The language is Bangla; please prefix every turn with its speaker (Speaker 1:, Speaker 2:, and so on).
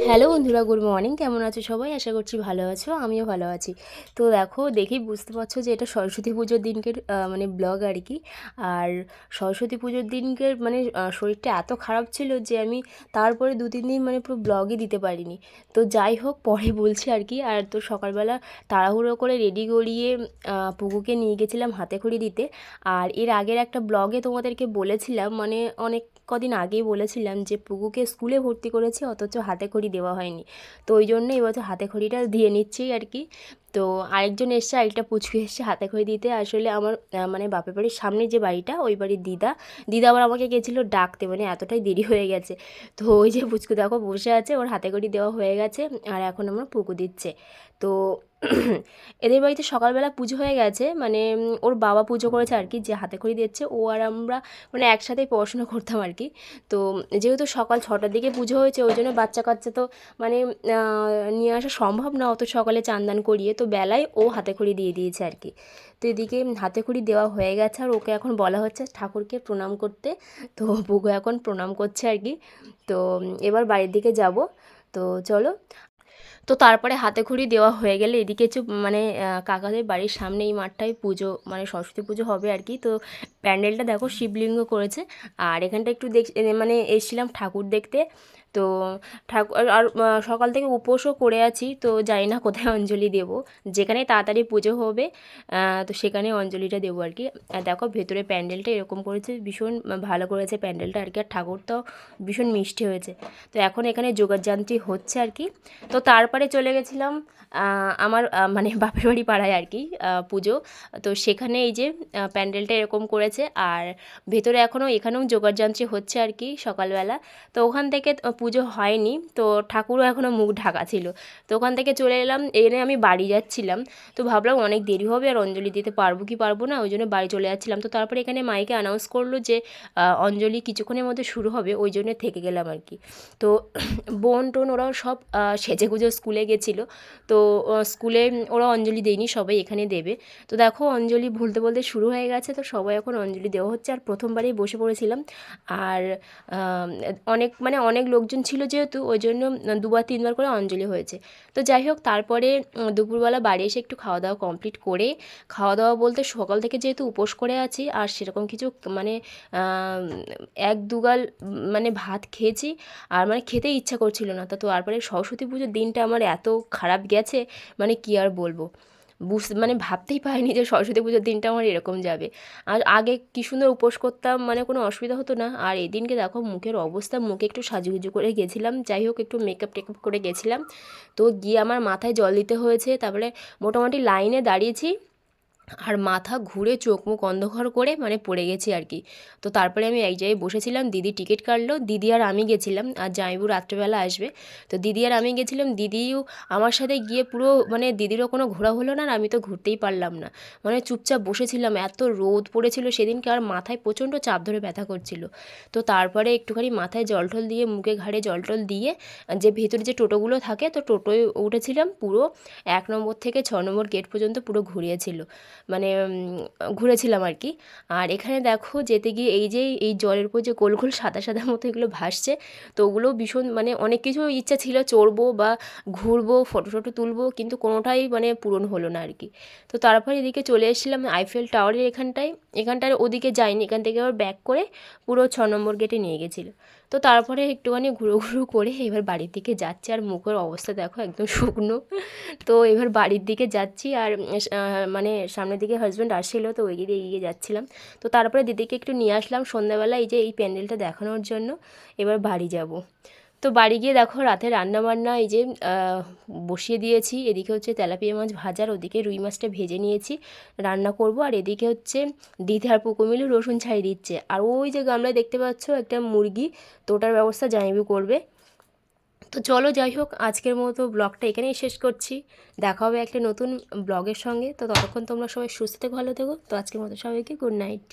Speaker 1: হ্যালো বন্ধুরা, গুড মর্নিং। কেমন আছো সবাই? আশা করছি ভালো আছো, আমিও ভালো আছি। তো দেখো, দেখেই বুঝতে পারছো যে এটা সরস্বতী পুজোর দিনকের মানে ব্লগ আর কি। আর সরস্বতী পুজোর দিনকের মানে শরীরটা এত খারাপ ছিল যে আমি তারপরে 2-3 দিন মানে পুরো ব্লগই দিতে পারিনি। তো যাই হোক, পরে বলছি আর কি। আর তো সকালবেলা তাড়াহুড়ো করে রেডি করিয়ে পুকুকে নিয়ে গেছিলাম হাতেখড়ি দিতে। আর এর আগের একটা ব্লগে তোমাদেরকে বলেছিলাম, মানে অনেক কদিন আগেই বলেছিলাম যে পুকুকে স্কুলে ভর্তি করেছি, অথচ হাতেখড়ি দেওয়া হয়নি। তো ওই জন্য এবছর হাতেখড়িটা দিয়ে নিচ্ছি আর কি। তো আরেকজন এসছে, আরেকটা পুচকু এসছে হাতেখড়ি দিতে। আসলে আমার মানে বাপের বাড়ির সামনে যে বাড়িটা, ওই বাড়ির দিদা দিদা আবার আমাকে গেছিলো ডাকতে, মানে এতটাই দেরি হয়ে গেছে। তো ওই যে পুচকু দেখো বসে আছে, ওর হাতেখড়ি দেওয়া হয়ে গেছে। আর এখন আমার পুকু দিচ্ছে। তো এদের বাড়িতে সকালবেলা পুজো হয়ে গেছে, মানে ওর বাবা পুজো করেছে আর কি, যে হাতেখড়ি দিচ্ছে ও আর আমরা মানে একসাথেই পড়াশোনা করতাম আর কি। তো যেহেতু সকাল 6টার দিকে পুজো হয়েছে, ওই জন্য বাচ্চা কাচ্চা তো মানে নিয়ে আসা সম্ভব না অত সকালে চান করিয়ে, তো বেলায় ও হাতেখড়ি দিয়ে দিয়েছে আর কি। তো এদিকে হাতেখড়ি দেওয়া হয়ে গেছে, আর ওকে এখন বলা হচ্ছে ঠাকুরকে প্রণাম করতে। তো বুগু এখন প্রণাম করছে আর কি। তো এবার বাড়ির দিকে যাব। তো চলো। তো তারপরে হাতেখড়ি দেওয়া হয়ে গেলে এদিকে মানে কাকাদের বাড়ির সামনে এই মাঠটায় পুজো, মানে সরস্বতী পুজো হবে আর কি। তো প্যান্ডেলটা দেখো শিবলিঙ্গ করেছে। আর এখানটা একটু মানে এসেছিলাম ঠাকুর দেখতে। তো ঠাকুর আর সকাল থেকে উপোসও করে আছি, তো জানি না কোথায় অঞ্জলি দেব। যেখানে তাড়াতাড়ি পুজো হবে তো সেখানে অঞ্জলিটা দেবো আর কি। আর দেখো ভেতরে প্যান্ডেলটা এরকম করেছে, ভীষণ ভালো করেছে প্যান্ডেলটা আর কি। আর ঠাকুরটাও ভীষণ মিষ্টি হয়েছে। তো এখন এখানে যোগাযান্ত্রী হচ্ছে আর কি। তো তারপরে চলে গেছিলাম আমার মানে বাপের বাড়ি পাড়ায় আর কি পুজো। তো সেখানে এই যে প্যান্ডেলটা এরকম করেছে। আর ভেতরে এখানেও যোগাযান্ত্রী হচ্ছে আর কি সকালবেলা। তো ওখান থেকে পুজো হয়নি, তো ঠাকুরও এখনও মুখ ঢাকা ছিল। তো ওখান থেকে চলে এলাম, এনে আমি বাড়ি যাচ্ছিলাম। তো ভাবলাম অনেক দেরি হবে আর অঞ্জলি দিতে পারবো কি পারবো না, ওই জন্য বাড়ি চলে যাচ্ছিলাম। তো তারপরে এখানে মাইকে অ্যানাউন্স করলো যে অঞ্জলি কিছুক্ষণের মধ্যে শুরু হবে, ওই জন্য থেকে গেলাম আর কি। তো বোন টোন ওরাও সব সেজেগুজে স্কুলে গেছিলো। তো স্কুলে ওরা অঞ্জলি দেয়নি, সবাই এখানে দেবে। তো দেখো অঞ্জলি বলতে বলতে শুরু হয়ে গেছে, তো সবাই এখন অঞ্জলি দেওয়া হচ্ছে। আর প্রথমবারেই বসে পড়েছিলাম। আর অনেক লোকজন ছিল যেহেতু, ওই জন্য 2-3বার করে অঞ্জলি হয়েছে। তো যাই হোক, তারপরে দুপুরবেলা বাড়ি এসে একটু খাওয়া দাওয়া কমপ্লিট করে, খাওয়া দাওয়া বলতে সকাল থেকে যেহেতু উপোস করে আছি, আর সেরকম কিছু মানে 1-2 গাল মানে ভাত খেয়েছি। আর মানে খেতেই ইচ্ছা করছিল না। তো তারপরে সরস্বতী পুজোর দিনটা আমার এত খারাপ গেছে, মানে কি আর বলবো। মানে ভাবতেই পারিনি যে সরস্বতী পুজোর দিনটা আমার এরকম যাবে। আর আগে কী সুন্দর উপোস করতাম, মানে কোনো অসুবিধা হতো না। আর এই দিনকে দেখো মুখের অবস্থা, মুখে একটু সাজুগুজু করে গেছিলাম, যাই হোক একটু মেকআপ টেকআপ করে গেছিলাম। তো গিয়ে আমার মাথায় জল দিতে হয়েছে, তারপরে মোটামুটি লাইনে দাঁড়িয়েছি। আর মাথা ঘুরে চোখ মুখ অন্ধকার করে মানে পড়ে গেছি আর কি। তো তারপরে আমি এক জায়গায় বসেছিলাম, দিদি টিকিট কাটলো, দিদি আর আমি গেছিলাম। আর জামাইবু রাত্রেবেলা আসবে। তো দিদি আর আমি গেছিলাম, দিদিও আমার সাথে গিয়ে পুরো মানে দিদিরও কোনো ঘোরা হলো না, আর আমি তো ঘুরতেই পারলাম না। মানে চুপচাপ বসেছিলাম, এত রোদ পড়েছিল সেদিনকে, আর মাথায় প্রচণ্ড চাপ ধরে ব্যথা করছিল। তো তারপরে একটুখানি মাথায় জল টল দিয়ে, মুখে ঘাড়ে জল টল দিয়ে, যে ভেতরে যে টোটোগুলো থাকে, তো টোটোয় উঠেছিলাম। পুরো 1 নম্বর থেকে 6 নম্বর গেট পর্যন্ত পুরো ঘুরিয়েছিল, মানে ঘুরেছিলাম আর কি। আর এখানে দেখো যেতে গিয়ে এই যে এই জলের উপর যে গোল গোল সাদা সাদা মতো এগুলো ভাসছে, তো ওগুলো ভীষণ মানে অনেক কিছু ইচ্ছা ছিল, চড়বো বা ঘুরবো, ফটো টটো তুলবো, কিন্তু কোনোটাই মানে পূরণ হলো না আর কি। তো তারপর এদিকে চলে এসেছিলাম আইফেল টাওয়ারের এখানটায় ওদিকে যাইনি, এখান থেকে আবার ব্যাক করে পুরো 6 নম্বর গেটে নিয়ে গেছিলো। তো তারপরে একটুখানি ঘুরো ঘুরো করে এবার বাড়ির দিকে যাচ্ছি, আর মুখের অবস্থা দেখো একদম শুকনো। তো এবার বাড়ির দিকে যাচ্ছি, আর মানে সামনের দিকে হাজব্যান্ড আসছিলো, তো ওই দিকে এগিয়ে যাচ্ছিলাম। তো তারপরে দিদিকে একটু নিয়ে আসলাম সন্ধ্যাবেলা এই যে এই প্যান্ডেলটা দেখানোর জন্য। এবার বাড়ি যাব। তো বাড়ি গিয়ে দেখো রাতে রান্নাবান্না এই যে বসিয়ে দিয়েছি। এদিকে হচ্ছে তেলাপিয়া মাছ ভাজার, ওদিকে রুই মাছটা ভেজে নিয়েছি, রান্না করব। আর এদিকে হচ্ছে দিদি আর পুকু মিলে রসুন ছাড়িয়ে দিচ্ছে। আর ওই যে গামলায় দেখতে পাচ্ছ একটা মুরগি, তো ওটার ব্যবস্থা জামাইবু করবে। তো চলো, যাই হোক আজকের মতো ব্লগটা এখানেই শেষ করছি। দেখা হবে একটা নতুন ব্লগের সঙ্গে। তো ততক্ষণ তোমরা সবাই সুস্থ থেকো, ভালো থেকো। তো আজকের মতো সবাইকে গুড নাইট।